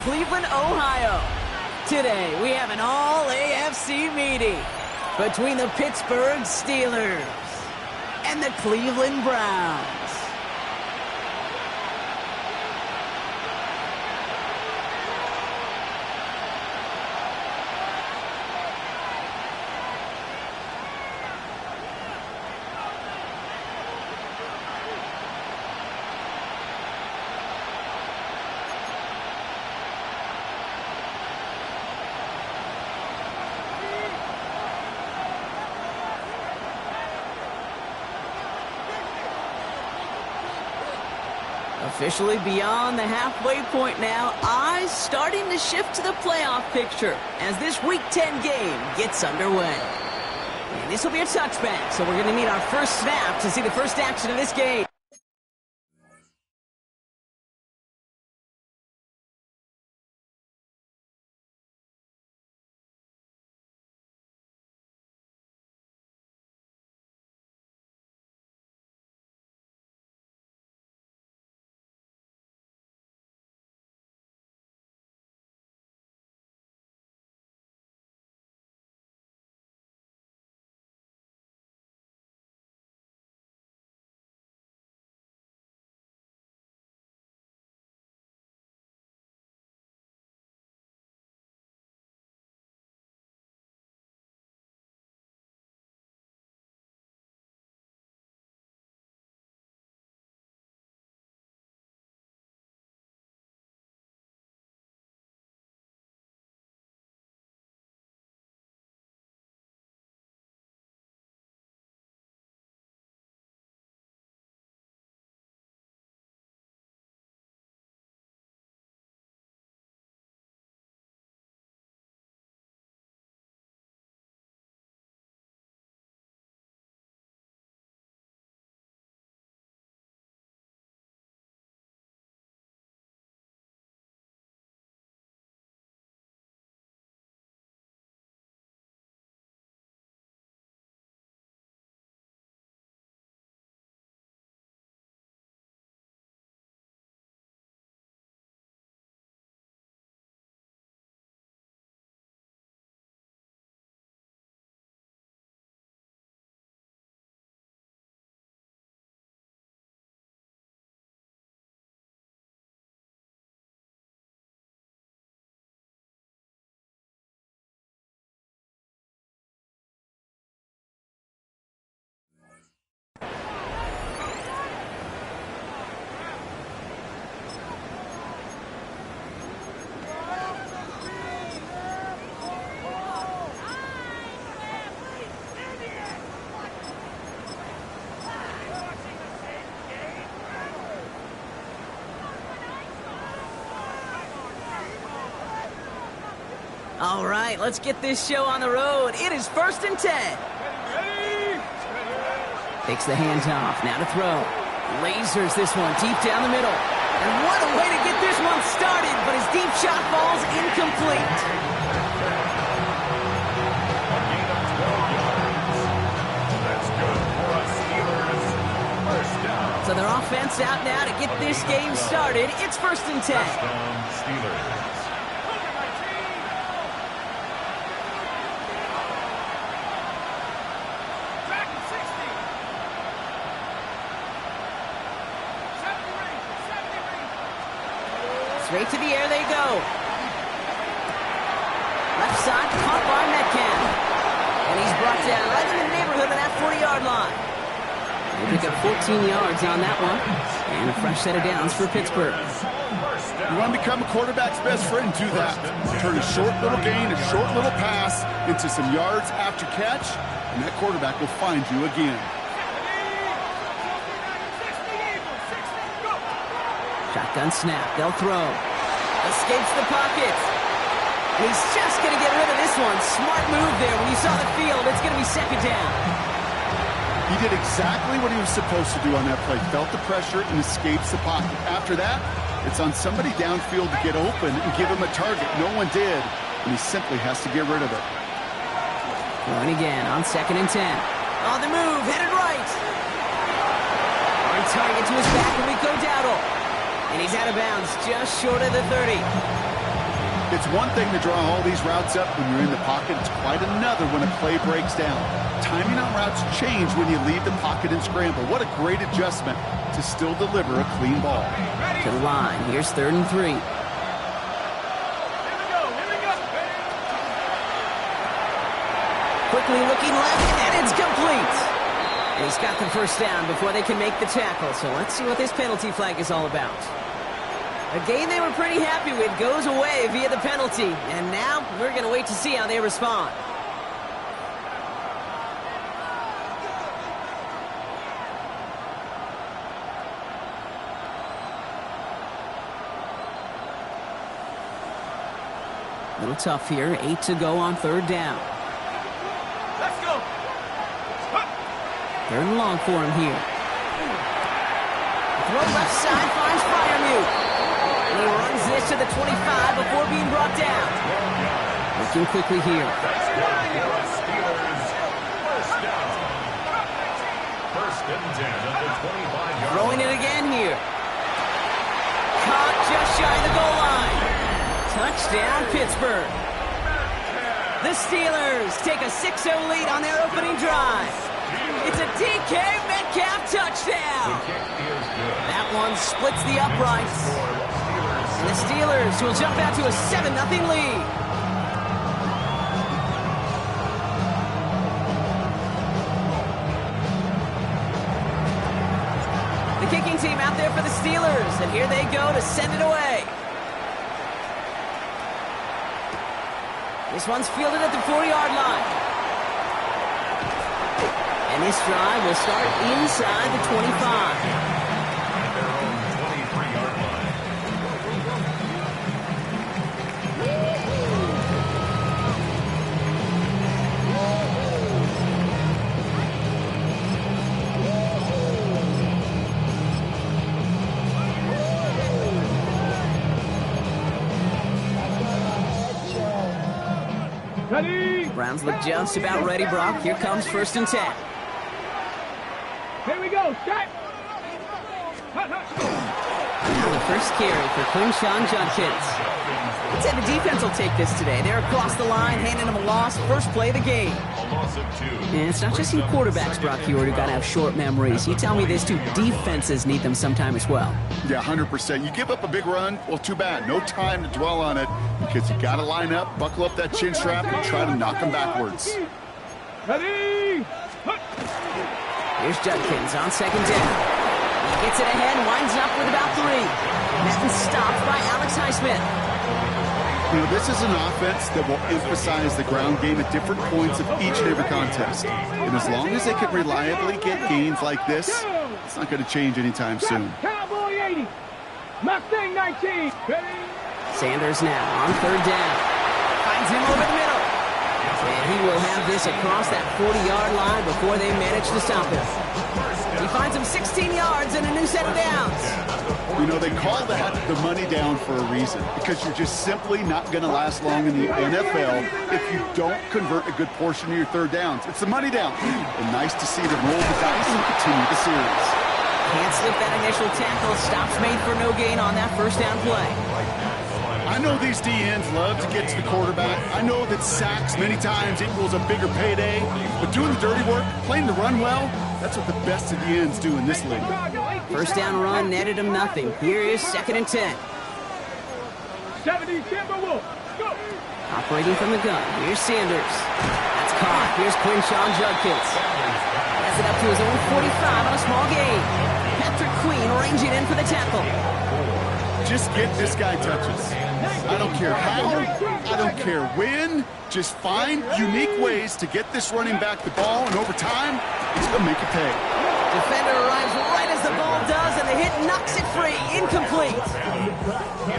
Cleveland, Ohio. Today, we have an all-AFC meeting between the Pittsburgh Steelers and the Cleveland Browns. Officially beyond the halfway point now, eyes starting to shift to the playoff picture as this Week 10 game gets underway. And this will be a touchback, so we're going to need our first snap to see the first action of this game. All right, let's get this show on the road. It is 1st and 10. Takes the handoff, now to throw. Lasers this one deep down the middle. And what a way to get this one started, but his deep shot falls incomplete. So their offense out now to get this game started. It's 1st and 10. Steelers. Straight to the air they go. Left side, caught by Metcalf. And he's brought down right in the neighborhood of that 40-yard line. They pick up 14 yards on that one. And a fresh set of downs for Pittsburgh. You want to become a quarterback's best friend, do that. Turn a short little gain, a short little pass into some yards after catch, and that quarterback will find you again. Shotgun snap, they'll throw. Escapes the pocket. He's just going to get rid of this one. Smart move there. When you saw the field, it's going to be 2nd down. He did exactly what he was supposed to do on that play. Felt the pressure and escapes the pocket. After that, it's on somebody downfield to get open and give him a target. No one did, and he simply has to get rid of it. Going again on 2nd and 10. On the move, headed right. On target to his back, Rico Dowdle. And he's out of bounds just short of the 30. It's one thing to draw all these routes up when you're in the pocket. It's quite another when a play breaks down. Timing on routes change when you leave the pocket and scramble. What a great adjustment to still deliver a clean ball. To the line. Here's 3rd and 3. Quickly looking left, and it's complete. And he's got the first down before they can make the tackle. So let's see what this penalty flag is all about. A game they were pretty happy with goes away via the penalty. And now we're going to wait to see how they respond. A little tough here. 8 to go on 3rd down. Let's go. 3rd and long for him here. Throw left side finds Freiermuth. And he runs this to the 25 before being brought down. Looking quickly here. First and 10 at the 25-yard. Throwing it again here. Caught just shy of the goal line. Touchdown, Pittsburgh. The Steelers take a 6-0 lead on their opening drive. It's a DK Metcalf touchdown. That one splits the uprights. And the Steelers will jump out to a 7-0 lead. The kicking team out there for the Steelers, and here they go to send it away. This one's fielded at the 4-yard line. And this drive will start inside the 25. Browns look just about ready, Brock. Here comes 1st and 10. Here we go. Set. Now the first carry for Quinshawn Judkins. Let's say the defense will take this today. They're across the line, handing them a loss. First play of the game. And it's not just you quarterbacks, Brock Hewitt, who got to have short memories. You tell me this too, defenses need them sometime as well. Yeah, 100%. You give up a big run, well, too bad. No time to dwell on it because you got to line up, buckle up that chin strap, and try to knock them backwards. Ready. Here's Judkins on 2nd down. He gets it ahead, winds up with about 3. Madden stopped by Alex Highsmith. You know, this is an offense that will emphasize the ground game at different points of each and every contest. And as long as they can reliably get gains like this, it's not going to change anytime soon. Cowboy 80. Mustang 19. Ready. Sanders now on 3rd down. Finds him over the middle. And he will have this across that 40-yard line before they manage to stop him. He finds him 16 yards and a new set of downs. You know, they call that the money down for a reason, because you're just simply not going to last long in the NFL if you don't convert a good portion of your 3rd downs. It's the money down. And nice to see them roll the dice and continue the series. Can't slip that initial tackle. Stops made for no gain on that 1st down play. I know these DNs love to get to the quarterback. I know that sacks many times equals a bigger payday. But doing the dirty work, playing the run well, that's what the best of the ends do in this league. 1st down run netted him nothing. Here is 2nd and 10. 70 Timberwolves. Go. Operating from the gun. Here's Sanders. That's caught. Here's Quinshawn Judkins. Has it up to his own 45 on a small gain. Patrick Queen ranging in for the tackle. Just get this guy touches. I don't care how, I don't care when. Just find unique ways to get this running back the ball, and over time, it's going to make it pay. Defender arrives right as the ball does, and the hit knocks it free. Incomplete.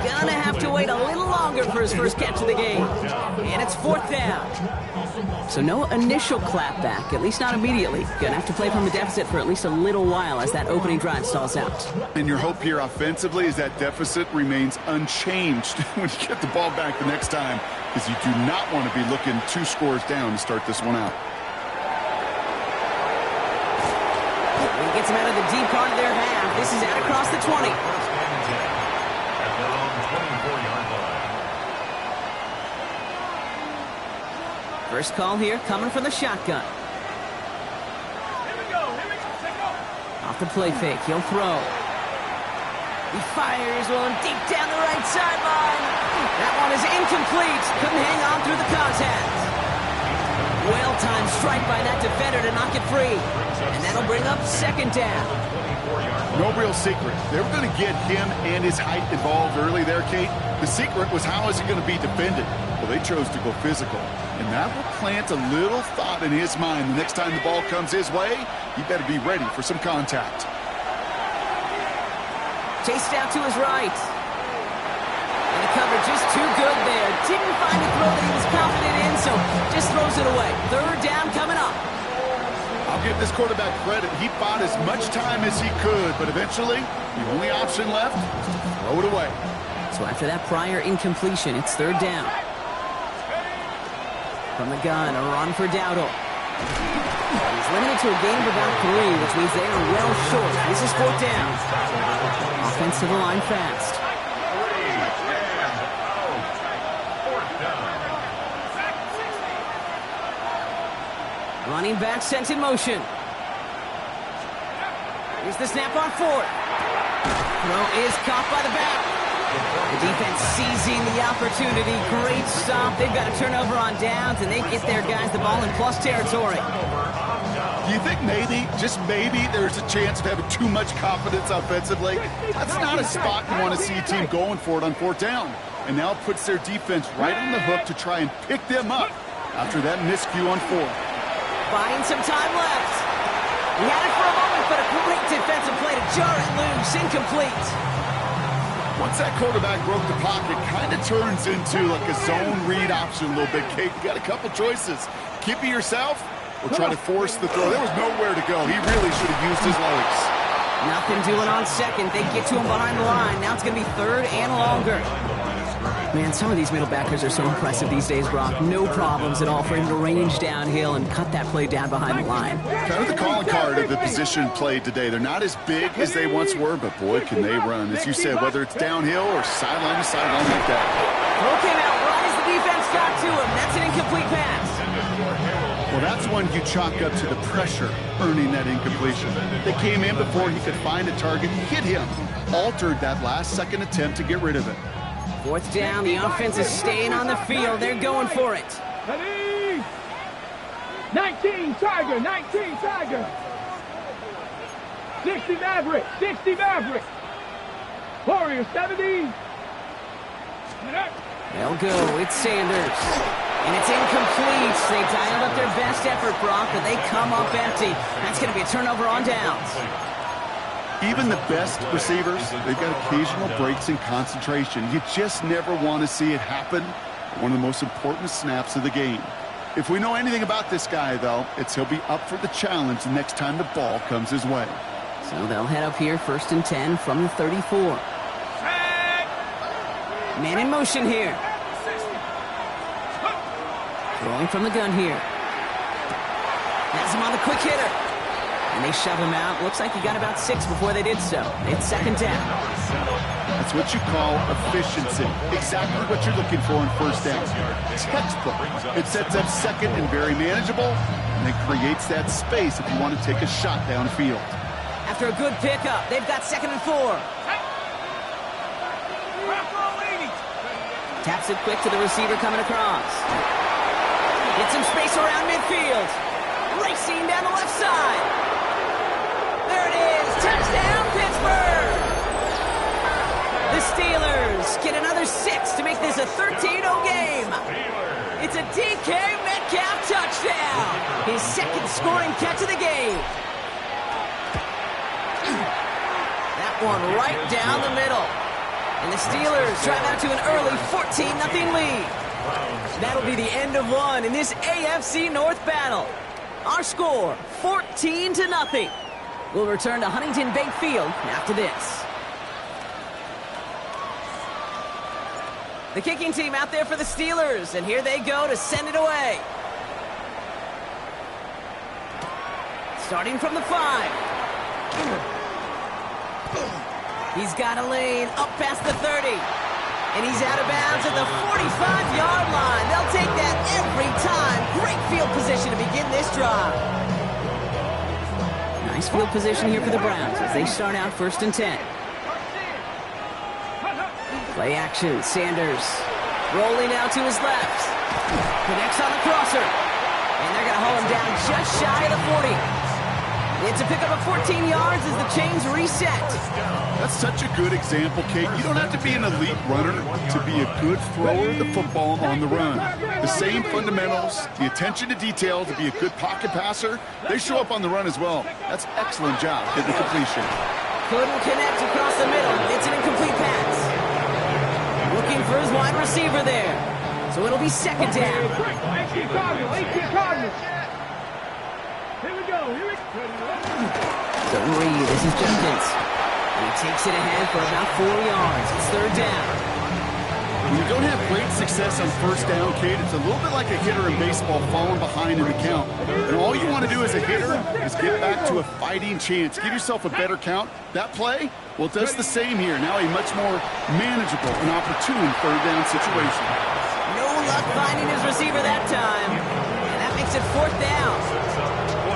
Gonna have to wait a little longer for his first catch of the game. And it's 4th down. So no initial clapback, at least not immediately. Gonna have to play from a deficit for at least a little while as that opening drive stalls out. And your hope here offensively is that deficit remains unchanged when you get the ball back the next time, because you do not want to be looking 2 scores down to start this one out. He gets him out of the deep part of their half. This is out across the 20. First call here coming from the shotgun. Off the play fake, he'll throw. He fires one deep down the right sideline. That one is incomplete. Couldn't hang on through the contact. Well-timed strike by that defender to knock it free. And that'll bring up second down. No real secret. They were going to get him and his height involved early there, Kate. The secret was how is he going to be defended? Well, they chose to go physical. And that will plant a little thought in his mind. The next time the ball comes his way, he better be ready for some contact. Chased out to his right. And the cover just too good there. Didn't find a throw that he was confident in, so just throws it away. Third down coming up. I'll give this quarterback credit. He bought as much time as he could, but eventually, the only option left was to throw it away. So after that prior incompletion, it's third down. From the gun, a run for Dowdle. He's limited to a gain of about 3, which means they are well short. This is fourth down. Offense to the line fast. Running back sent in motion. Here's the snap on fourth. Throw is caught by the back. The defense seizing the opportunity. Great stop. They've got a turnover on downs, and they get their guys the ball in plus territory. Do you think maybe, just maybe, there's a chance of having too much confidence offensively? That's not a spot you want to see a team going for it on fourth down. And now it puts their defense right on the hook to try and pick them up after that miscue on fourth. Buying some time left. He had it for a moment, but a great defensive play to jar it loose. Incomplete. Once that quarterback broke the pocket, kind of turns into like a zone read option a little bit. Kate, you got a couple choices. Keep it yourself or try to force the throw. There was nowhere to go. He really should have used his legs. Nothing doing on second. They get to him behind the line. Now it's going to be third and longer. Man, some of these middle backers are so impressive these days, Brock. No problems at all for him to range downhill and cut that play down behind the line. Kind of the calling card of the position played today. They're not as big as they once were, but boy, can they run. As you said, whether it's downhill or sideline to sideline like that. Throw came out right as the defense got to him. That's an incomplete pass. Well, that's one you chalk up to the pressure earning that incompletion. They came in before he could find a target, hit him, altered that last-second attempt to get rid of it. Fourth down, the offense is staying on the field. They're going for it. 19 Tiger, 19 Tiger. 60 Maverick, 60 Maverick. Warrior 70. They'll go. It's Sanders. And it's incomplete. They dialed up their best effort, Brock, but they come up empty. That's going to be a turnover on downs. Even the best receivers, they've got occasional breaks in concentration. You just never want to see it happen. One of the most important snaps of the game. If we know anything about this guy, though, it's he'll be up for the challenge the next time the ball comes his way. So they'll head up here, 1st and 10 from the 34. Man in motion here. Throwing from the gun here. Has him on the quick hitter. And they shove him out. Looks like he got about 6 before they did so. It's second down. That's what you call efficiency. Exactly what you're looking for in first down. Textbook. It sets up second and very manageable, and it creates that space if you want to take a shot downfield. After a good pickup, they've got 2nd and 4. Taps it quick to the receiver coming across. Gets some space around midfield. Racing down the left side. There it is. Touchdown, Pittsburgh. The Steelers get another 6 to make this a 13-0 game. It's a DK Metcalf touchdown. His 2nd scoring catch of the game. That one right down the middle. And the Steelers drive out to an early 14-0 lead. That'll be the end of one in this AFC North battle. Our score, 14-0. We'll return to Huntington Bank Field after this. The kicking team out there for the Steelers, and here they go to send it away. Starting from the 5. He's got a lane up past the 30. And he's out of bounds at the 45-yard line. They'll take that every time. Great position to begin this drive. Nice field position here for the Browns as they start out 1st and 10. Play action, Sanders rolling out to his left. Connects on the crosser. And they're going to haul him down just shy of the 40. It's a pickup of 14 yards as the chains reset. That's such a good example, Kate. You don't have to be an elite runner to be a good thrower of the football on the run. The same fundamentals, the attention to detail to be a good pocket passer, they show up on the run as well. That's an excellent job in the completion. Couldn't connect across the middle. It's an incomplete pass. Looking for his wide receiver there. So it'll be 2nd down. 18 Cardinals. Here we go. Don't read. This is Jenkins. And he takes it ahead for about 4 yards. It's 3rd down. When you don't have great success on 1st down, Kate, it's a little bit like a hitter in baseball falling behind in the count. And all you want to do as a hitter is get back to a fighting chance. Give yourself a better count. That play, well, it does the same here. Now a much more manageable and opportune 3rd down situation. No luck finding his receiver that time. And that makes it 4th down.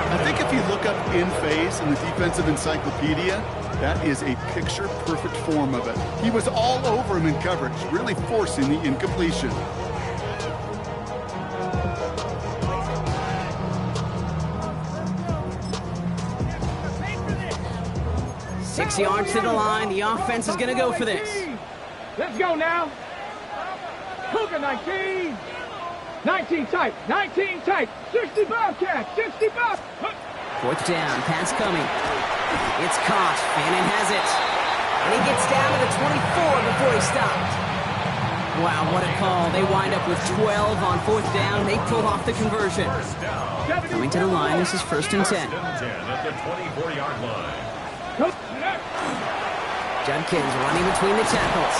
I think if you look up in phase in the defensive encyclopedia, that is a picture-perfect form of it. He was all over him in coverage, really forcing the incompletion. Six yards to the line. The offense is going to go for this. Let's go now. Cougar 19. 19 tight. 19 tight. 60 Bobcat. 60 Bob. 4th down. Pass coming. It's caught. Fannin has it. And he gets down to the 24 before he stopped. Wow, what a call. They wind up with 12 on 4th down. They pull off the conversion. Coming to the line. This is 1st and 10. At the 24-yard line. Judkins running between the tackles.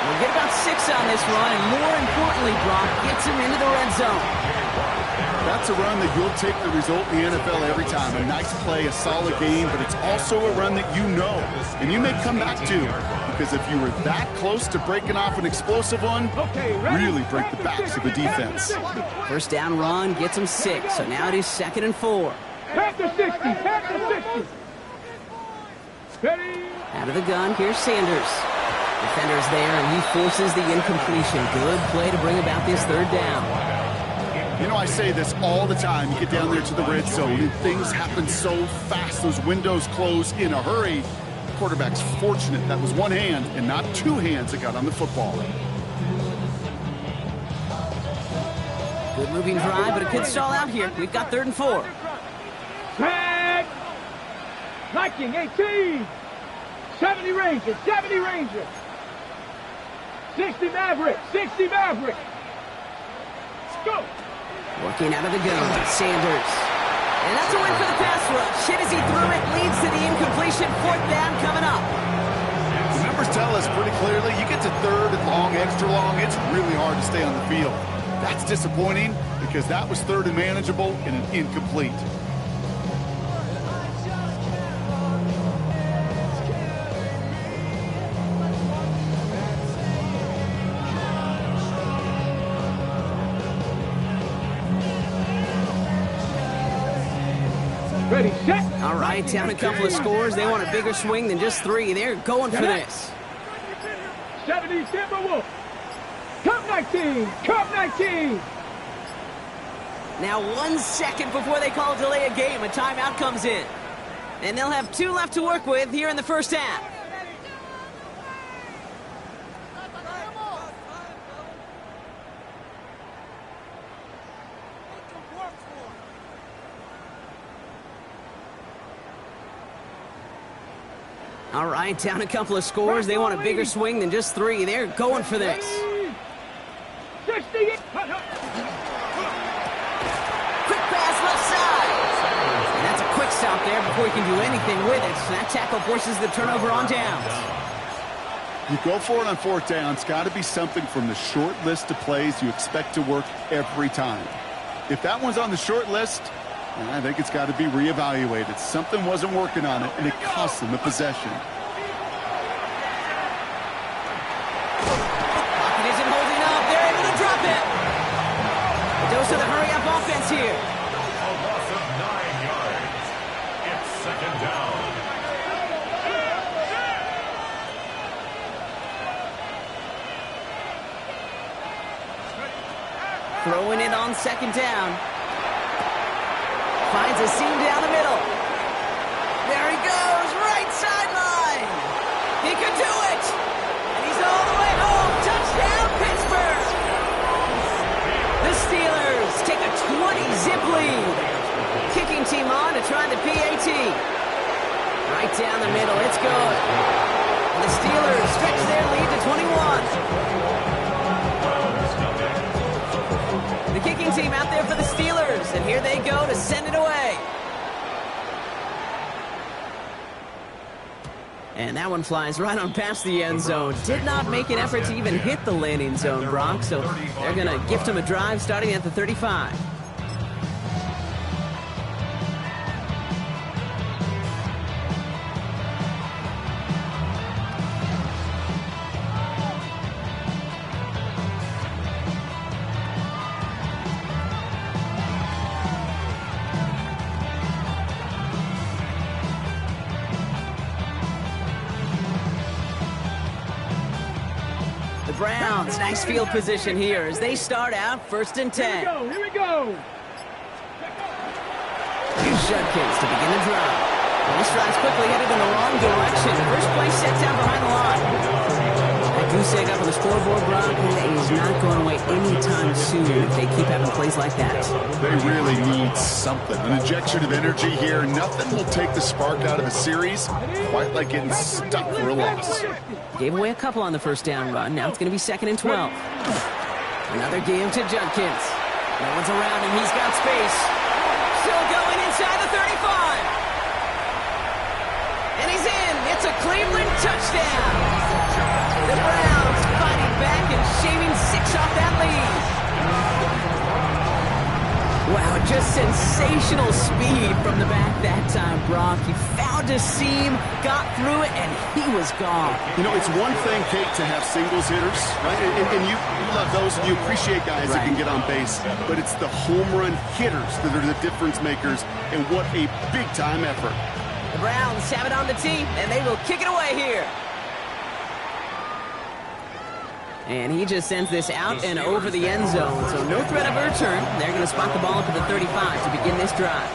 We'll get about 6 on this run, and more importantly, Brock gets him into the red zone. That's a run that you'll take the result in the NFL every time. A nice play, a solid game, but it's also a run that you know, and you may come back to, because if you were that close to breaking off an explosive one, really break the backs of the defense. 1st down run gets him 6, so now it is 2nd and 4. Panther 60. Panther 60. Ready. Out of the gun, here's Sanders. Defender's there, and he forces the incompletion. Good play to bring about this 3rd down. You know, I say this all the time. You get down there to the red zone, and things happen so fast. Those windows close in a hurry. The quarterback's fortunate that was one hand and not 2 hands that got on the football. Good moving drive, but it could stall out here. We've got 3rd and 4. Tag. Viking 18. 70 Ranger. 70 Ranger. 60 Maverick. 60 Maverick. Let's go. Working out of the gun, Sanders. And that's a win for the pass rush. Hit as he threw it, leads to the incompletion. 4th down coming up. The numbers tell us pretty clearly, you get to 3rd and long, extra long, it's really hard to stay on the field. That's disappointing because that was 3rd and manageable and an incomplete. Ready, set. All right, down a couple of scores. They want a bigger swing than just 3. They're going for this. 70 Timberwolf. Cup 19. Cup 19. Now 1 second before they call delay a game, a timeout comes in. And they'll have 2 left to work with here in the 1st half. All right, down a couple of scores. They want a bigger swing than just 3. They're going for this. 60. Quick pass left side. And that's a quick stop there before he can do anything with it. So that tackle forces the turnover on downs. You go for it on 4th down. It's got to be something from the short list of plays you expect to work every time. If that one's on the short list, I think it's got to be reevaluated. Something wasn't working on it, and it cost them the possession. Pocket isn't holding up. They're able to drop it. A dose of the hurry-up offense here. Throwing it on second down. Finds a seam down the middle. There he goes, right sideline. He could do it. And he's all the way home. Touchdown, Pittsburgh. The Steelers take a 20-zip lead. Kicking team on to try the PAT. Right down the middle, it's good. And the Steelers stretch their lead to 21. The kicking team out there for the Steelers, and here they go to send it away. And that one flies right on past the end zone. Did not make an effort to even hit the landing zone, Brock, so they're going to gift him a drive starting at the 35. Browns, nice field position here as they start out 1st and 10. Here we go. Here's Judkins to begin the drive. And this drive's quickly headed in the wrong direction. First play set down behind the line. That goose egg up on the scoreboard, Brock, is not going away anytime soon if they keep having plays like that. They really need something. An injection of energy here. Nothing will take the spark out of a series quite like getting stuck for a loss. Gave away a couple on the first down run. Now it's going to be 2nd and 12. Another game to Judkins. No one's around him. He's got space. Still going inside the 35. And he's in. It's a Cleveland touchdown. The Browns fighting back and shaving 6 off that lead. Wow, just sensational speed from the back that time, Brock. He found a seam, got through it, and he was gone. You know, it's one thing, Kate, to have singles hitters, right? And you love those, and you appreciate guys that can get on base. But it's the home run hitters that are the difference makers, and what a big-time effort. The Browns have it on the tee, and they will kick it away here. And he just sends this out and over the end zone. So no threat of a return. They're going to spot the ball up at the 35 to begin this drive.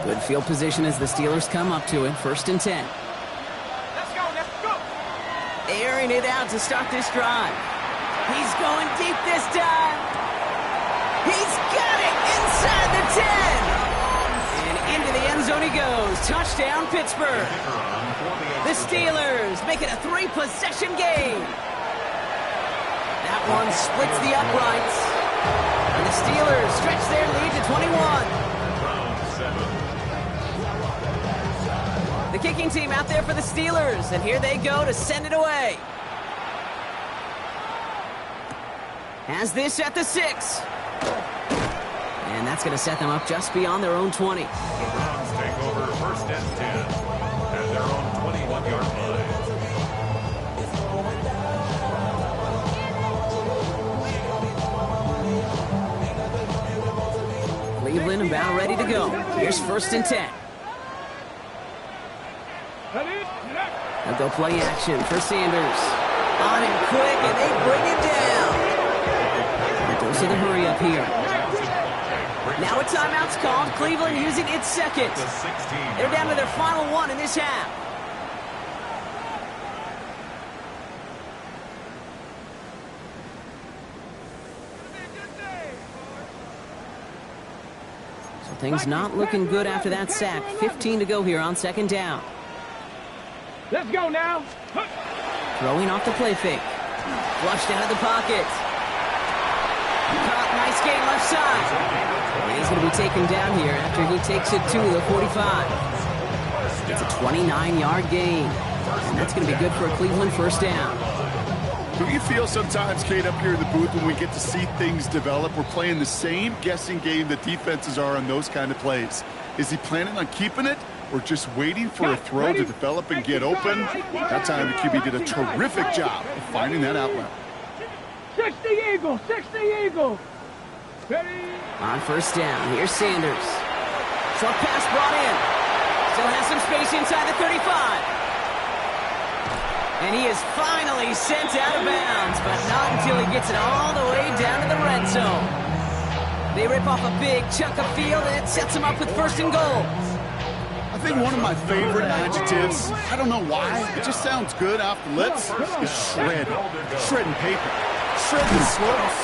Good field position as the Steelers come up to it. 1st and 10. Let's go. Airing it out to start this drive. He's going deep this time. He's got it inside the 10. Into the end zone he goes. Touchdown, Pittsburgh. The Steelers make it a 3-possession game. That one splits the uprights. And the Steelers stretch their lead to 21. The kicking team out there for the Steelers. And here they go to send it away. Has this at the 6. And that's going to set them up just beyond their own 20. The Browns take over 1st and 10 at their own 21-yard line. Cleveland about ready to go. Here's 1st and 10. They'll go play action for Sanders. On him quick, and they bring him down. Goes to the hurry up here. Now a timeout's called. Cleveland using its 2nd. They're down to their final 1 in this half. So things not looking good after that sack. 15 to go here on 2nd down. Let's go now. Throwing off the play fake. Flushed out of the pocket. Caught, nice game left side. And he's going to be taken down here after he takes it to the 45. It's a 29-yard gain. And that's going to be good for a Cleveland 1st down. Do you feel sometimes, Kate, up here in the booth when we get to see things develop, we're playing the same guessing game that defenses are on those kind of plays? Is he planning on keeping it or just waiting for a throw to develop and get open? That time the QB did a terrific job of finding that outlet. 60 Eagles, 60 Eagles. Ready? On 1st down, here's Sanders. Short pass brought in. Still has some space inside the finally sent out of bounds, but not until he gets it all the way down to the red zone. They rip off a big chunk of field, and it sets them up with 1st and goal. I think one of my favorite adjectives, I don't know why, it just sounds good off the lips, is shred. Shredding paper. Shredding slopes.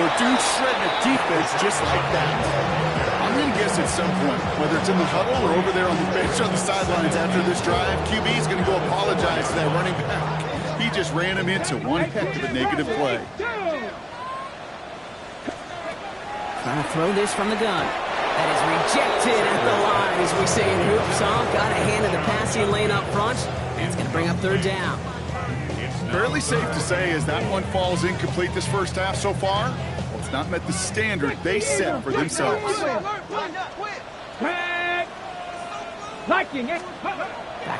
Or dudes shredding a defense just like that. I'm going to guess at some point, whether it's in the huddle or over there on the bench on the sidelines after this drive, QB is going to go apologize to that running back. He just ran him into one heck of a negative play. Trying to throw this from the gun. That is rejected at the line, as we say in hoops. Got a hand in the passing lane up front, and it's going to bring up 3rd down. Fairly safe to say as that one falls incomplete this first half so far, well, it's not met the standard they set for themselves. Back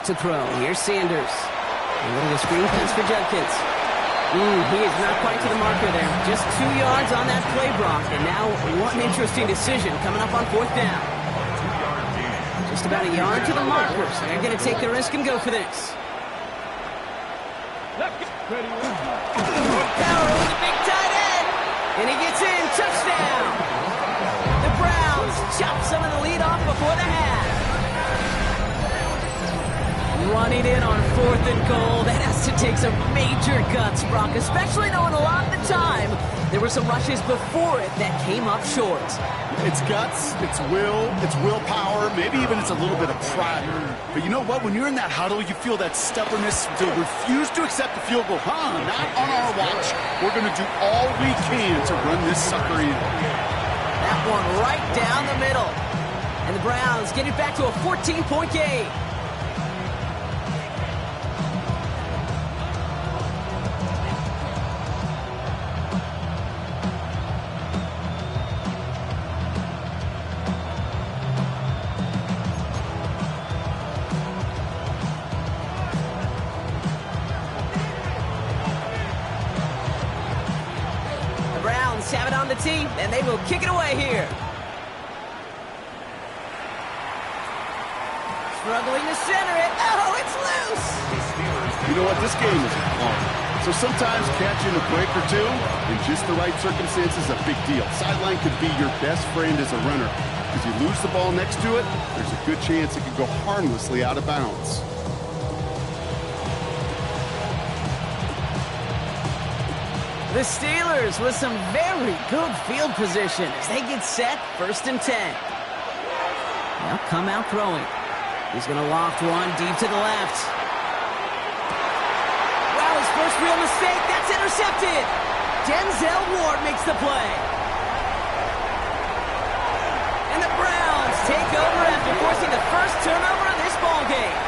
to throw. Here's Sanders. A little screen pass for Judkins. He is not quite to the marker there. Just 2 yards on that play block. And now one interesting decision coming up on 4th down. Just about a yard to the marker. So they're going to take the risk and go for this. Power over the big tight end. And he gets in. Touchdown. The Browns chop some of the lead off before the half. Running in on 4th and goal. That has to take some major guts, Brock, especially knowing a lot of the time there were some rushes before it that came up short. It's guts, it's will, it's willpower, maybe even it's a little bit of pride. But you know what? When you're in that huddle, you feel that stubbornness to refuse to accept the field goal. Not on our watch. We're going to do all we can to run this sucker in. That one right down the middle. And the Browns get it back to a 14-point game. Have it on the team, and they will kick it away here. Struggling to center it. Oh, it's loose. You know what? This game is hard. So sometimes catching a break or two in just the right circumstances is a big deal. Sideline could be your best friend as a runner. Because you lose the ball next to it, there's a good chance it could go harmlessly out of bounds. The Steelers with some very good field position as they get set, 1st and 10. Now come out throwing. He's going to loft one deep to the left. Wow, his first real mistake. That's intercepted. Denzel Ward makes the play. And the Browns take over after forcing the first turnover of this ballgame.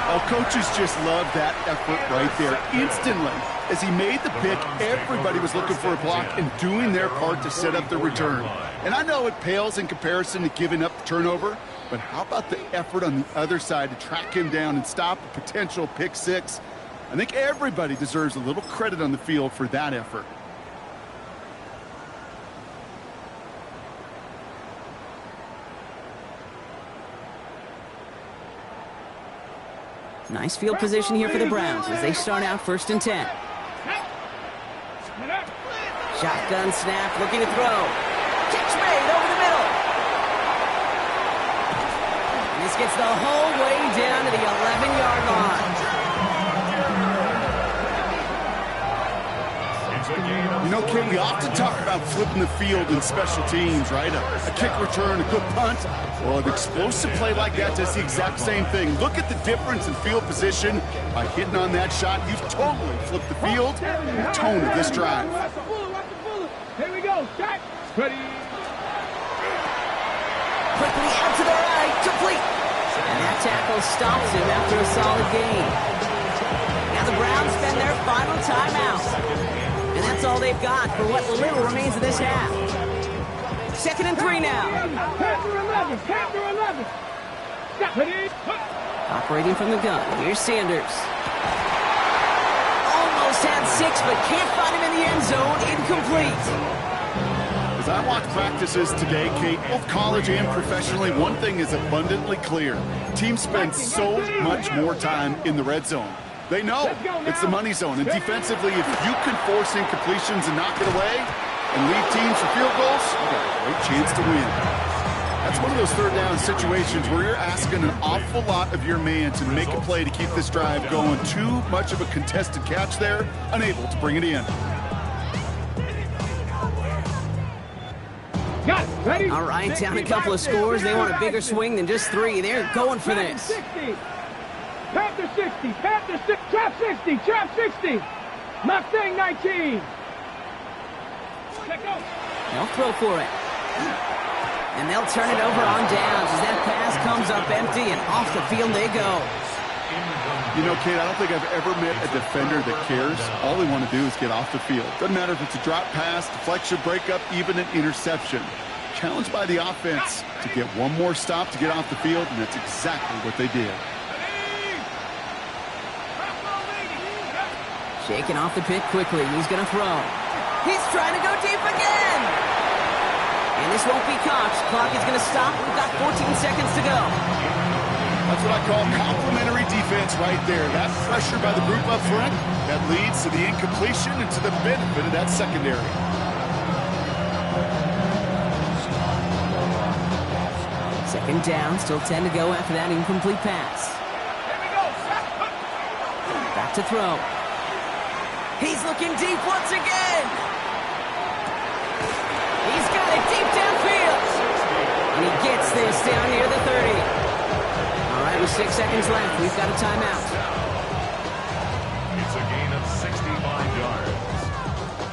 Oh, coaches just love that effort right there. Instantly, as he made the pick, everybody was looking for a block and doing their part to set up the return. And I know it pales in comparison to giving up the turnover, but how about the effort on the other side to track him down and stop a potential pick 6? I think everybody deserves a little credit on the field for that effort. Nice field position here for the Browns as they start out 1st and 10. Shotgun snap, looking to throw. Catch made over the middle. And this gets the whole way down to the 11-yard line. You know, Ken, we often talk about flipping the field in special teams, right? A kick return, a good punt. Well, an explosive play like that does the exact same thing. Look at the difference in field position. By hitting on that shot, you've totally flipped the field and the tone of this drive. Here we go. Shot. Ready. Quickly out to the right. Complete. And that tackle stops him after a solid gain. Now the Browns spend their final timeout. And that's all they've got for what little remains of this half. 2nd and 3 now. Panther 11. Panther 11. Ready. Operating from the gun. Here's Sanders. Almost had 6, but can't find him in the end zone. Incomplete. As I watch practices today, Kate, both college and professionally, one thing is abundantly clear. Teams spend so much more time in the red zone. They know it's the money zone. And defensively, if you can force incompletions and knock it away and lead teams for field goals, you got a great chance to win. That's one of those third down situations where you're asking an awful lot of your man to make a play to keep this drive going. Too much of a contested catch there, unable to bring it in. All right, down a couple of scores. They want a bigger swing than just 3. They're going for this. Panther 60, Panther 60, trap 60, trap 60. Mustang 19. They'll throw for it. And they'll turn it over on downs as that pass comes up empty and off the field they go. You know, Kate, I don't think I've ever met a defender that cares. All they want to do is get off the field. Doesn't matter if it's a drop pass, deflection, breakup, even an interception. Challenged by the offense to get one more stop to get off the field, and that's exactly what they did. Shaking off the pit quickly. He's going to throw. He's trying to go deep again. And this won't be caught. Clock is going to stop. We've got 14 seconds to go. That's what I call complimentary defense right there. That pressure by the group up front, that leads to the incompletion and to the benefit of that secondary. Second down, still 10 to go after that incomplete pass. Back to throw. He's looking deep once again. He's got it deep downfield. And he gets this down near the 30. All right, with 6 seconds left, we've got a timeout. It's a gain of 65 yards.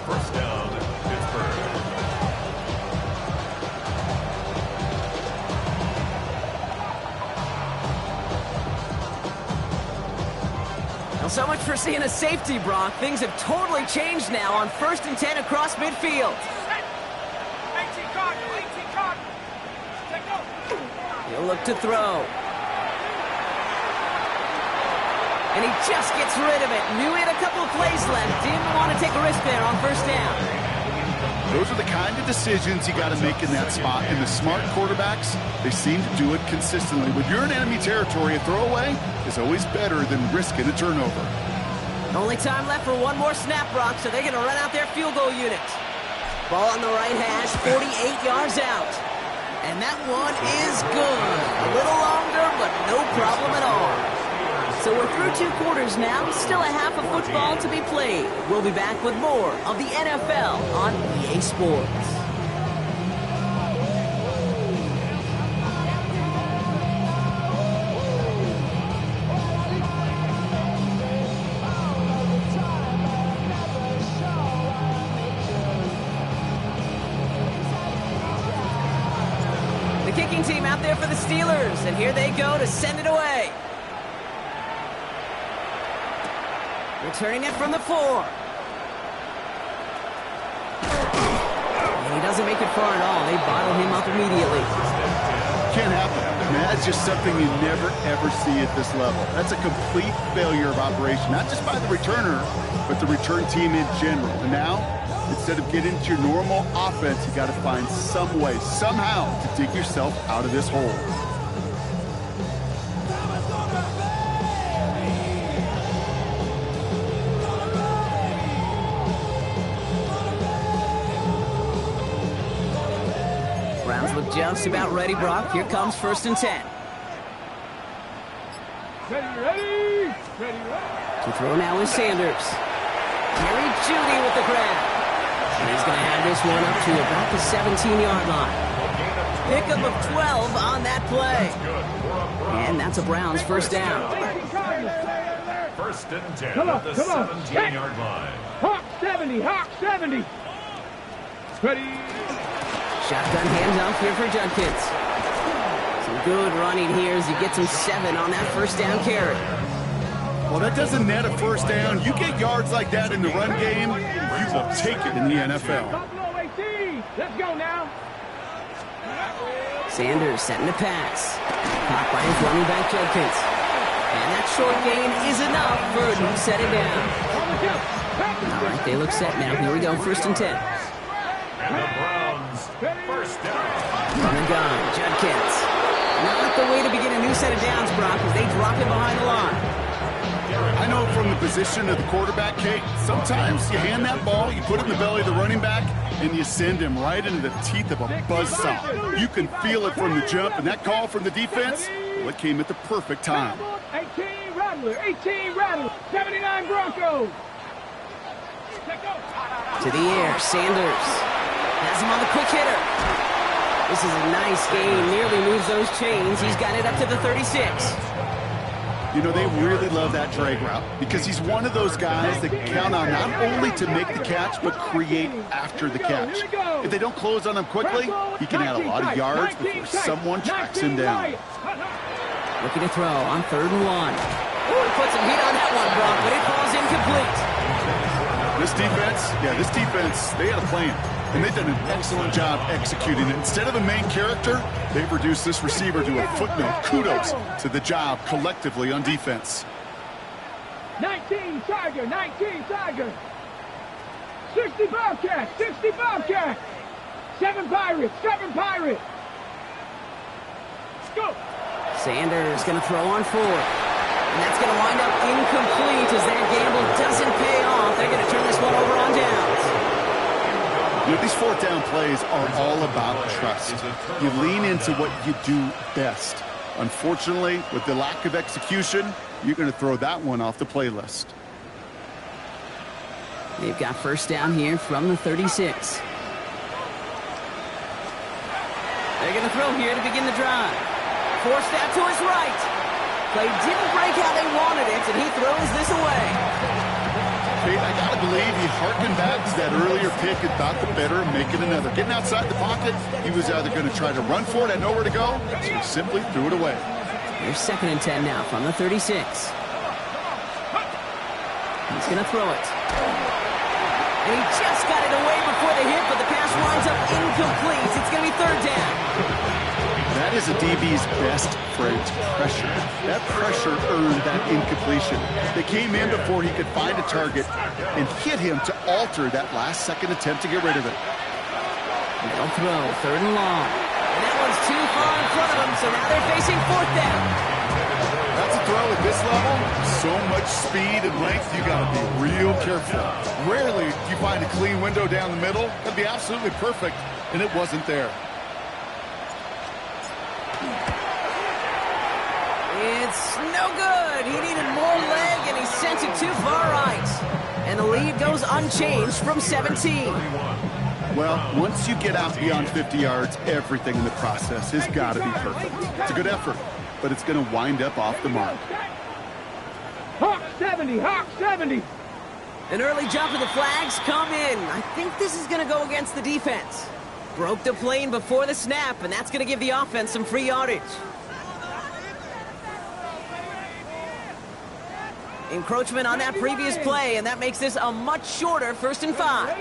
First down, Pittsburgh. Well, so much for seeing a safety, Brock. Things have totally changed now on 1st and 10 across midfield. He'll look to throw. And he just gets rid of it. Knew he had a couple of plays left. Didn't want to take a risk there on 1st down. Those are the kind of decisions you got to make in that spot. And the smart quarterbacks, they seem to do it consistently. When you're in enemy territory, a throwaway is always better than risking a turnover. Only time left for one more snap, Brock, so they're going to run out their field goal unit. Ball on the right hash, 48 yards out. And that one is good. A little longer, but no problem at all. So we're through 2 quarters now. Still a half of football to be played. We'll be back with more of the NFL on EA Sports. The kicking team out there for the Steelers, and here they go to send it away. Returning it from the 4. And he doesn't make it far at all. They bottle him up immediately. Can't happen. I mean, that's just something you never, ever see at this level. That's a complete failure of operation, not just by the returner, but the return team in general. And now, instead of getting to your normal offense, you got to find some way, somehow, to dig yourself out of this hole. Browns look just about ready, Brock. Here comes 1st and 10. Ready. To throw now is Sanders. Jerry Jeudy with the grab. And he's going to have this one up to about the 17-yard line. Pickup of 12 on that play. And that's a Browns 1st down. 1st and 10 at the 17-yard line. Hawk 70, Hawk 70. Ready. Shotgun handoff here for Judkins. Some good running here as he gets him 7 on that 1st down carry. Well, that doesn't net a 1st down. You get yards like that in the run game, you will take it in the NFL. Let's go now. Sanders setting the pass. Caught by his running back Judkins. And that short gain is enough for a new set it down. All right, they look set now. Here we go, 1st and 10. And the Browns, 1st down. Run and gun, Judkins. Not the way to begin a new set of downs, Brock, as they drop it behind the line. I know from the position of the quarterback, Kate, sometimes you hand that ball, you put it in the belly of the running back, and you send him right into the teeth of a buzzsaw. You can feel it from the jump, and that call from the defense, well, it came at the perfect time. 18 Rattler, 18 Rattler, 79 Broncos. To the air, Sanders has him on the quick hitter. This is a nice game, nearly moves those chains. He's got it up to the 36. You know, they really love that drag route because he's one of those guys that count on not only to make the catch, but create after the catch. If they don't close on him quickly, he can add a lot of yards before someone tracks him down. Looking to throw on 3rd and 1. Oh, he put some heat on that one, Brock, but it falls incomplete. This defense, they had a plan, and they've done an excellent job executing it. Instead of a main character, they've reduced this receiver to a footnote. Kudos to the job collectively on defense. 19 Tiger, 19 Tiger. 60 Bobcats, 60 Bobcats. 7 Pirates, 7 Pirates. Let's go. Sanders going to throw on 4th. And that's going to wind up incomplete as that gamble doesn't pay off. They're going to turn this one over on downs. You know, these 4th down plays are all about trust. You lean into what you do best. Unfortunately, with the lack of execution, you're going to throw that one off the playlist. They've got 1st down here from the 36. They're going to throw here to begin the drive. Forced out to his right. Play didn't break how they wanted it, and he throws this away. Kate, I got to believe he harkened back to that earlier pick and thought the better of making another. Getting outside the pocket, he was either going to try to run for it, had nowhere to go, so he simply threw it away. Here's 2nd and 10 now from the 36. He's going to throw it. And he just got it away before the hit, but the pass winds up incomplete. It's going to be 3rd down. That is a DB's best friend, pressure. That pressure earned that incompletion. They came in before he could find a target and hit him to alter that last-second attempt to get rid of it. They'll throw 3rd and long. And that one's too far in front of them, so now they're facing 4th down. That's a throw at this level. So much speed and length, you got to be real careful. Rarely do you find a clean window down the middle. That'd be absolutely perfect, and it wasn't there. It's no good. He needed more leg, and he sent it too far right. And the lead goes unchanged from 17. Well, once you get out beyond 50 yards, everything in the process has got to be perfect. It's a good effort, but it's going to wind up off the mark. Hawk 70, Hawk 70. An early jump of the flags come in. I think this is going to go against the defense. Broke the plane before the snap, and that's going to give the offense some free yardage. Encroachment on that previous play, and that makes this a much shorter 1st and 5.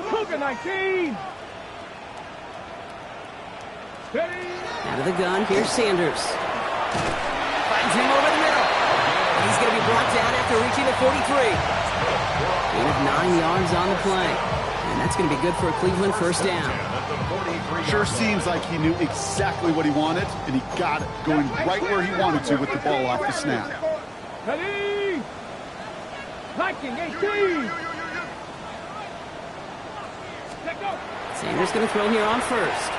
Cougar 19. Out of the gun, here's Sanders. Finds him over the middle. He's going to be brought down after reaching the 43. Gain of 9 yards on the play. And that's going to be good for a Cleveland 1st down. Sure seems like he knew exactly what he wanted, and he got it, going right where he wanted to with the ball off the snap. Ready? Viking 18. Sanders going to throw here on 1st.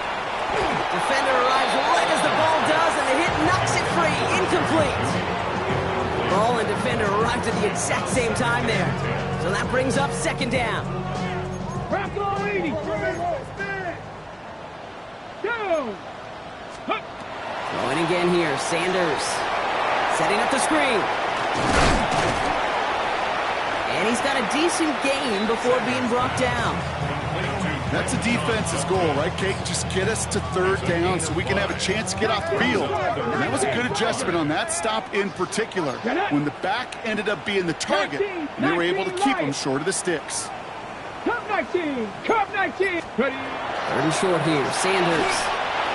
Defender arrives right as the ball does, and the hit knocks it free. Incomplete. Ball and defender arrived at the exact same time there. So that brings up 2nd down. Bronco 80. Down. Throwing again here, Sanders. Setting up the screen. And he's got a decent gain before being brought down. That's a defense's goal, right, Kate? Just get us to 3rd down so we can have a chance to get off the field. And that was a good adjustment on that stop in particular, when the back ended up being the target, and they were able to keep him short of the sticks. Cup 19. Cup 19. Ready? 3rd and short here, Sanders.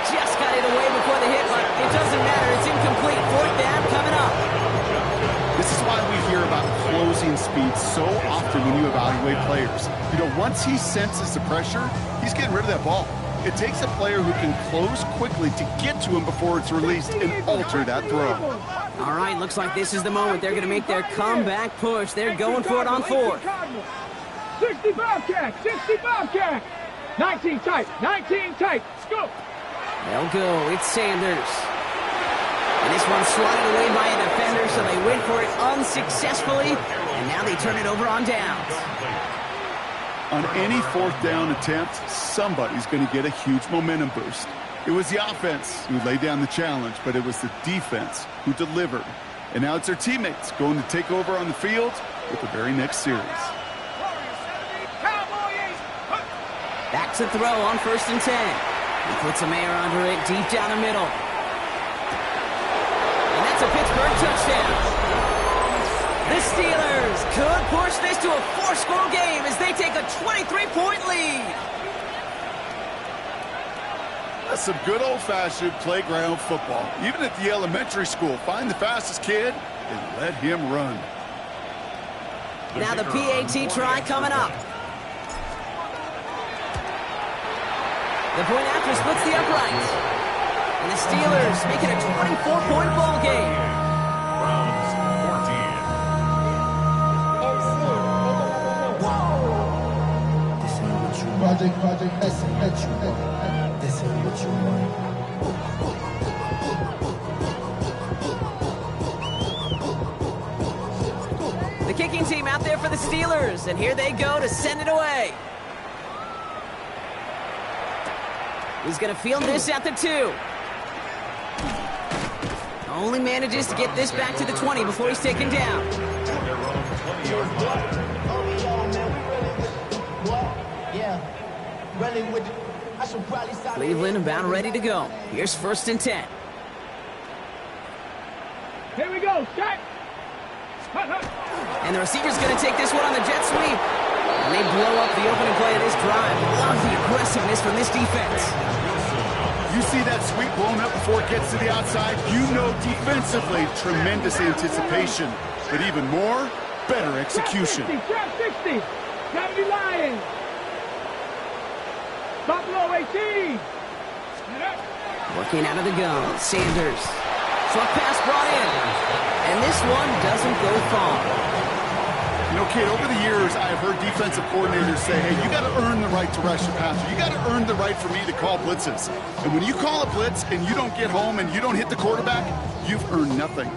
Just got it away before the hit, but it doesn't matter. It's incomplete. 4th down coming up. This is why we hear about closing speed so often when you evaluate players. You know, once he senses the pressure, he's getting rid of that ball. It takes a player who can close quickly to get to him before it's released and alter that throw. All right, looks like this is the moment. They're going to make their comeback push. They're going for it on 4th. 60 Bobcat, 60 Bobcat. 19 tight, 19 tight. Scoop. They'll go. It's Sanders. And this one's swatted away by a defender, so they went for it unsuccessfully. And now they turn it over on downs. On any 4th down attempt, somebody's going to get a huge momentum boost. It was the offense who laid down the challenge, but it was the defense who delivered. And now it's their teammates going to take over on the field with the very next series. Back to throw on 1st and 10. He puts a man under it deep down the middle. And that's a Pittsburgh touchdown. The Steelers could push this to a 4-score game as they take a 23-point lead. That's some good old-fashioned playground football. Even at the elementary school, find the fastest kid and let him run. Now the PAT try coming up. The point after splits the uprights. And the Steelers make it a 24-point ball game. Browns 14. Project, this is what you want. The kicking team out there for the Steelers, and here they go to send it away. He's going to field this at the 2. Only manages to get this back to the 20 before he's taken down. Cleveland about ready to go. Here's 1st and 10. Here we go, set. And the receiver's going to take this one on the jet sweep. And they blow up the opening play of this drive. Love the aggressiveness from this defense. You see that sweep blown up before it gets to the outside, you know defensively, tremendous anticipation. But even more, better execution. Trap 60, 70 Lions. Buffalo 18. Working out of the gun, Sanders. Short pass brought in. And this one doesn't go far. You know, kid, over the years, I've heard defensive coordinators say, hey, you got to earn the right to rush the passer. You got to earn the right for me to call blitzes. And when you call a blitz and you don't get home and you don't hit the quarterback, you've earned nothing.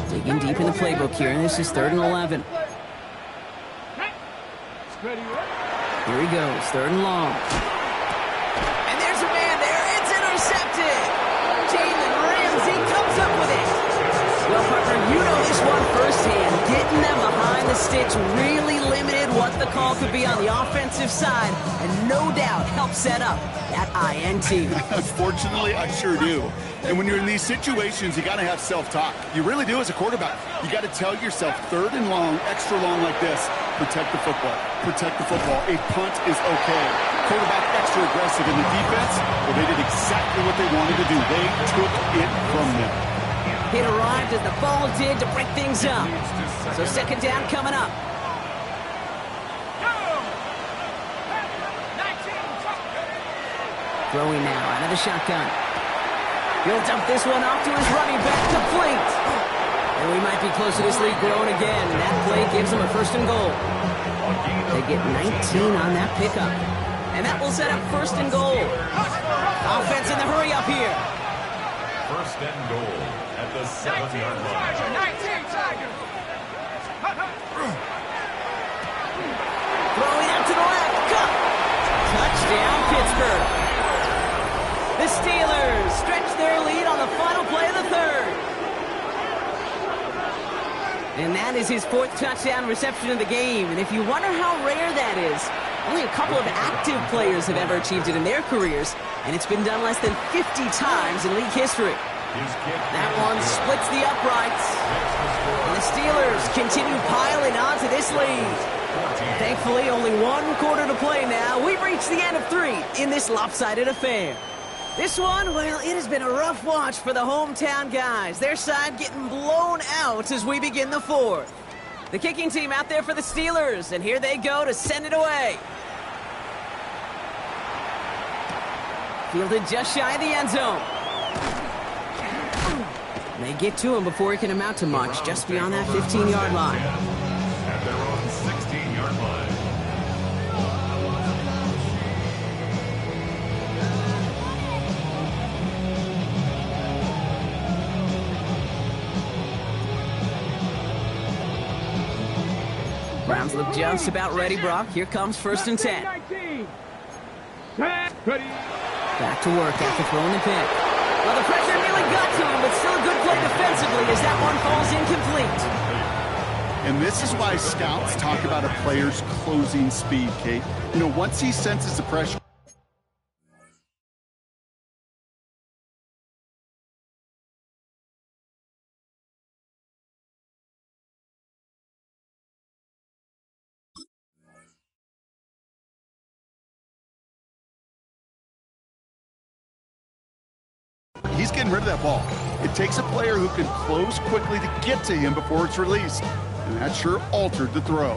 Digging deep in the playbook here, and this is 3rd and 11. Here he goes, 3rd and long. And there's a man there. It's intercepted. Jalen Ramsey comes up with it. Well, Parker, you know this one firsthand. Getting them behind the sticks really limited what the call could be on the offensive side, and no doubt helped set up that INT. Unfortunately, I sure do. And when you're in these situations, you got to have self-talk. You really do as a quarterback. You got to tell yourself 3rd and long, extra long like this, protect the football. Protect the football. A punt is okay. Quarterback extra aggressive in the defense, well, they did exactly what they wanted to do. They took it from them. It arrived as the ball did to break things up. So 2nd down coming up. Throwing now out of the shotgun. He'll dump this one off to his running back, complete. And we might be close to this lead growing again. That play gives them a 1st and goal. They get 19 on that pickup. And that will set up 1st and goal. Offense in the hurry up here. 1st and goal at the 7-yard line. 19 Tigers. Throwing out to the left. Cut. Touchdown, Pittsburgh. The Steelers stretch their lead on the final play of the 3rd. And that is his 4th touchdown reception of the game. And if you wonder how rare that is, only a couple of active players have ever achieved it in their careers, and it's been done less than 50 times in league history. That one splits the uprights. And the Steelers continue piling on to this lead. Thankfully, only 1 quarter to play now. We've reached the end of 3 in this lopsided affair. This one, well, it has been a rough watch for the hometown guys. Their side getting blown out as we begin the fourth. The kicking team out there for the Steelers, and here they go to send it away. Fielded just shy of the end zone. They get to him before he can amount to much, just beyond that 15-yard line. At their own 16-yard line. Browns look just about ready, Brock. Here comes 1st and 10. Back to work after throwing the pick. Well, the pressure nearly got to him, but still a good play defensively as that one falls incomplete. And this is why scouts talk about a player's closing speed, Kate. You know, once he senses the pressure, he's getting rid of that ball. It takes a player who can close quickly to get to him before it's released. And that sure altered the throw.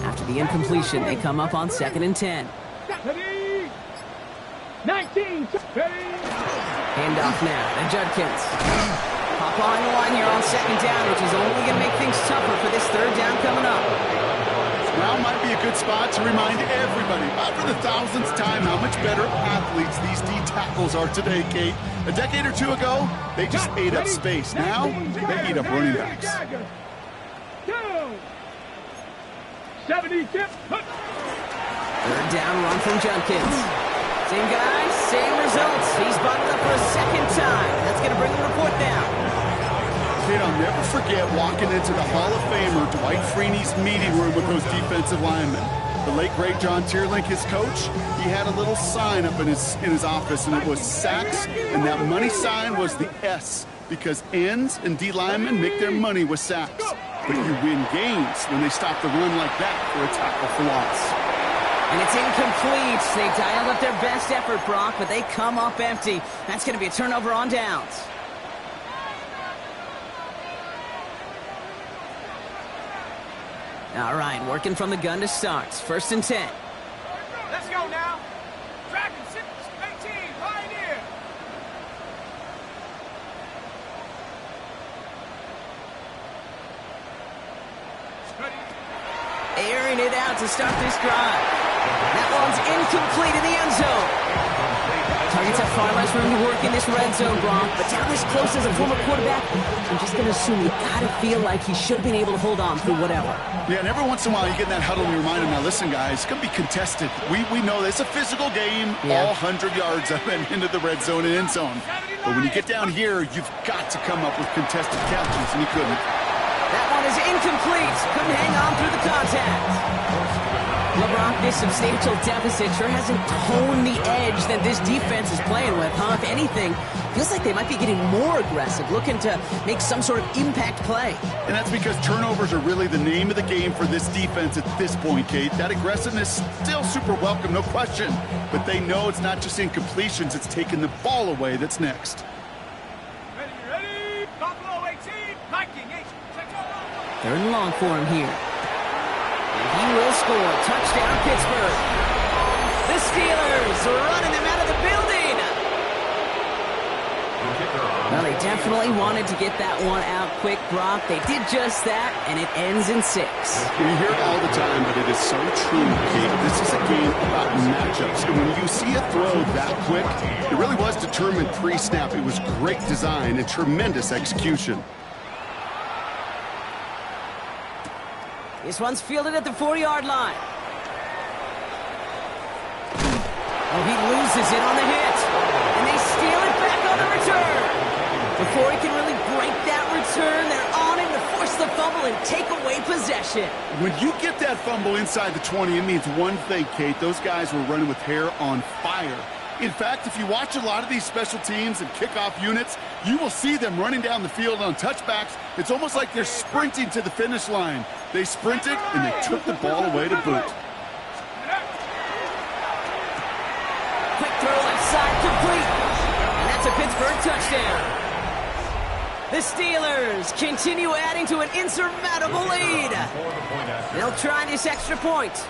After the incompletion, they come up on 2nd and 10. 19. Handoff now to Judkins. Hop on the line here on 2nd down, which is only going to make things tougher for this 3rd down coming up. Now might be a good spot to remind everybody, about for the 1000th time, how much better athletes these D tackles are today, Kate. A decade or two ago, they just ate up space. Now, they eat up running backs. 70 tip. 3rd down run from Judkins. Same guy, same results. He's bottled up for a 2nd time. That's going to bring him to 4th down. Kid, I'll never forget walking into the Hall of Famer Dwight Freeney's meeting room with those defensive linemen. The late, great John Tierlink, his coach, he had a little sign up in his office, and it was sacks, and that money sign was the S, because ends and D linemen make their money with sacks. But you win games when they stop the run like that for a tackle for loss. And it's incomplete. They dialed up their best effort, Brock, but they come up empty. That's going to be a turnover on downs. All right, working from the gun to start. 1st and 10. Let's go now. Dragon 6-18, Pioneer. Airing it out to start this drive. That one's incomplete in the end zone. Targets have far less room to work in this red zone, Brock, but down this close as a former quarterback, I'm just going to assume you got to feel like he should have been able to hold on through whatever. Yeah, and every once in a while you get in that huddle and you remind him, now listen, guys, it's going to be contested. We know it's a physical game, all 100 yards up and into the red zone and end zone. But when you get down here, you've got to come up with contested catches, and he couldn't. That one is incomplete. Couldn't hang on through the contact. LeBron, this substantial deficit sure hasn't toned the edge that this defense is playing with, huh? If anything, feels like they might be getting more aggressive, looking to make some sort of impact play. And that's because turnovers are really the name of the game for this defense at this point, Kate. That aggressiveness still super welcome, no question. But they know it's not just incompletions, it's taking the ball away that's next. Ready? Buffalo 18, Viking 8. 3rd and long for him here. He will score. Touchdown, Pittsburgh. The Steelers are running them out of the building. Well, they definitely wanted to get that one out quick, Brock. They did just that, and it ends in 6. We hear it all the time, but it is so true, Kate. This is a game about matchups. And when you see a throw that quick, it really was determined pre-snap. It was great design and tremendous execution. This one's fielded at the 4-yard line. Oh, he loses it on the hit. And they steal it back on the return. Before he can really break that return, they're on him to force the fumble and take away possession. When you get that fumble inside the 20, it means one thing, Kate. Those guys were running with hair on fire. In fact, if you watch a lot of these special teams and kickoff units, you will see them running down the field on touchbacks. It's almost like they're sprinting to the finish line. They sprinted, and they took the ball away to boot. Quick throw left side, complete. And that's a Pittsburgh touchdown. The Steelers continue adding to an insurmountable lead. They'll try this extra point.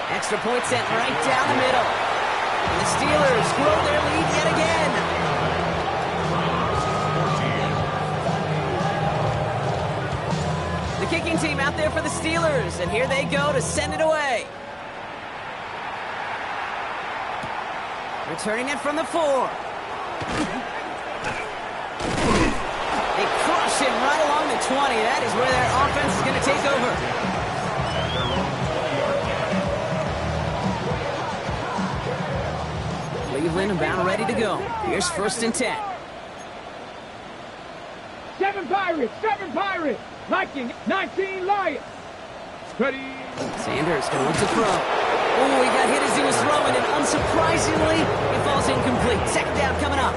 Extra point sent right down the middle. And the Steelers grow their lead yet again. The kicking team out there for the Steelers, and here they go to send it away. Returning it from the 4. They crush him right along the 20. That is where their offense is going to take over. Cleveland about ready to go. Here's 1st and 10. 7 Pirates, 7 Pirates. Viking, 19 Lions. Ready. Sanders going to look to throw. Oh, he got hit as he was throwing, and unsurprisingly, it falls incomplete. 2nd down coming up.